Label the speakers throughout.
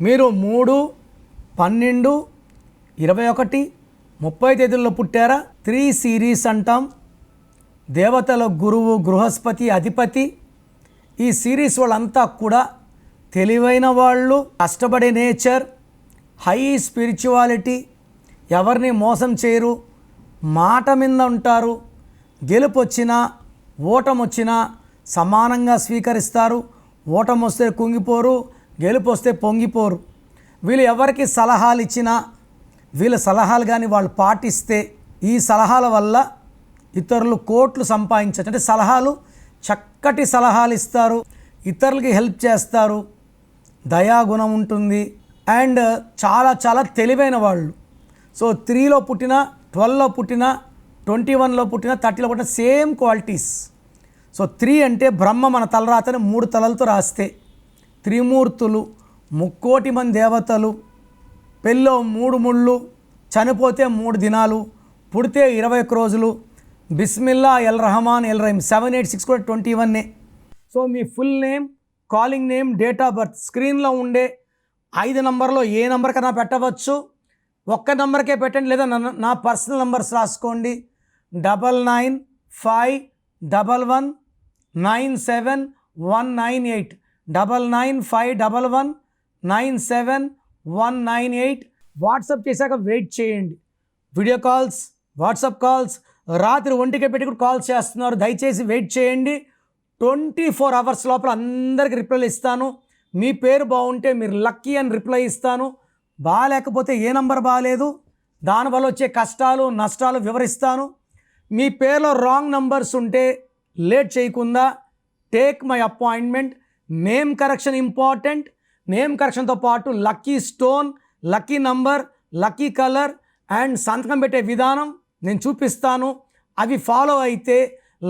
Speaker 1: మీరు 3, 12, 21, 30 తేదీల్లో పుట్టారా? 3 సిరీస్ అంటాం. దేవతల గురువు బృహస్పతి అధిపతి. ఈ సిరీస్ వాళ్ళంతా కూడా తెలివైన వాళ్ళు, కష్టపడే నేచర్, హై స్పిరిచువాలిటీ, ఎవరిని మోసం చేయరు, మాట మీద ఉంటారు. గెలుపు వచ్చినా ఓటమి వచ్చినా సమానంగా స్వీకరిస్తారు. ఓటమి వస్తే కుంగిపోరు, గెలుపు వస్తే పొంగిపోరు. వీళ్ళు ఎవరికి సలహాలు ఇచ్చినా వీళ్ళ సలహాలు కానీ వాళ్ళు పాటిస్తే ఈ సలహాల వల్ల ఇతరులు కోట్లు సంపాదించవచ్చు. అంటే సలహాలు, చక్కటి సలహాలు ఇస్తారు, ఇతరులకి హెల్ప్ చేస్తారు, దయాగుణం ఉంటుంది అండ్ చాలా చాలా తెలివైన వాళ్ళు. సో 3లో పుట్టిన, 12లో పుట్టిన, 21లో పుట్టిన, 30లో పుట్టిన సేమ్ క్వాలిటీస్. సో 3 అంటే బ్రహ్మ మన తలరాతని 3 తలలతో రాస్తే, త్రిమూర్తులు, 3 కోటి మంది దేవతలు, పెళ్ళో 3 ముళ్ళు, చనిపోతే 3 దినాలు, పుడితే 21 రోజులు, బిస్మిల్లా ఎల్ రహమాన్ ఎల్ రహీం, 786 కూడా 21. So me full name, calling name, date of birth స్క్రీన్లో ఉండే 5 నంబర్లో ఏ నెంబర్ కన్నా పెట్టవచ్చు. ఒక్క నెంబర్కే పెట్టండి, లేదా నా పర్సనల్ నెంబర్స్ రాసుకోండి. 9951197198, 9951197198. వాట్సాప్ చేశాక వెయిట్ చేయండి. వీడియో కాల్స్, వాట్సాప్ కాల్స్ రాత్రి 1కే పెట్టి కూడా కాల్స్ చేస్తున్నారు. దయచేసి వెయిట్ చేయండి. 24 అవర్స్ లోపల అందరికీ రిప్లైలు ఇస్తాను. మీ పేరు బాగుంటే మీరు లక్కీ అని రిప్లై ఇస్తాను. బాగాలేకపోతే ఏ నంబర్ బాగాలేదు, దానివల్ల వచ్చే కష్టాలు నష్టాలు వివరిస్తాను. మీ పేరులో రాంగ్ నంబర్స్ ఉంటే లేట్ చేయకుండా take my appointment. Name correction important. Name కరెక్షన్తో పాటు lucky stone, lucky number, lucky colour and సంతకం పెట్టే విధానం నేను చూపిస్తాను. అవి ఫాలో అయితే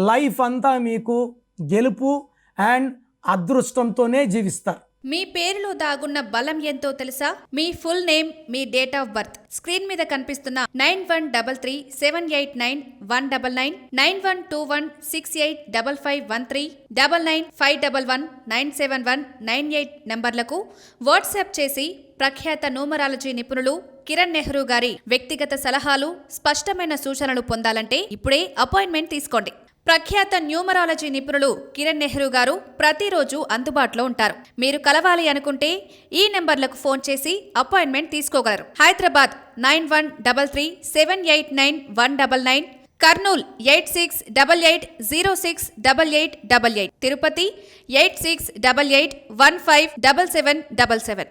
Speaker 1: లైఫ్ అంతా మీకు గెలుపు అండ్ అదృష్టంతోనే జీవిస్తారు.
Speaker 2: మీ పేరులో దాగున్న బలం ఎంతో తెలుసా? మీ ఫుల్ నేమ్, మీ డేట్ ఆఫ్ బర్త్ స్క్రీన్ మీద కనిపిస్తున్న 9133789199, 9121685513, 9951197198 నంబర్లకు వాట్సాప్ చేసి ప్రఖ్యాత న్యూమరాలజీ నిపుణులు కిరణ్ నెహ్రూ గారి వ్యక్తిగత సలహాలు, స్పష్టమైన సూచనలు పొందాలంటే ఇప్పుడే అపాయింట్మెంట్ తీసుకోండి. ప్రఖ్యాత న్యూమరాలజీ నిపుణులు కిరణ్ నెహ్రూ గారు ప్రతిరోజు అందుబాటులో ఉంటారు. మీరు కలవాలి అనుకుంటే ఈ నెంబర్లకు ఫోన్ చేసి అపాయింట్మెంట్ తీసుకోగలరు. హైదరాబాద్ 9133789199, కర్నూల్ 8688068888, తిరుపతి 8688157777.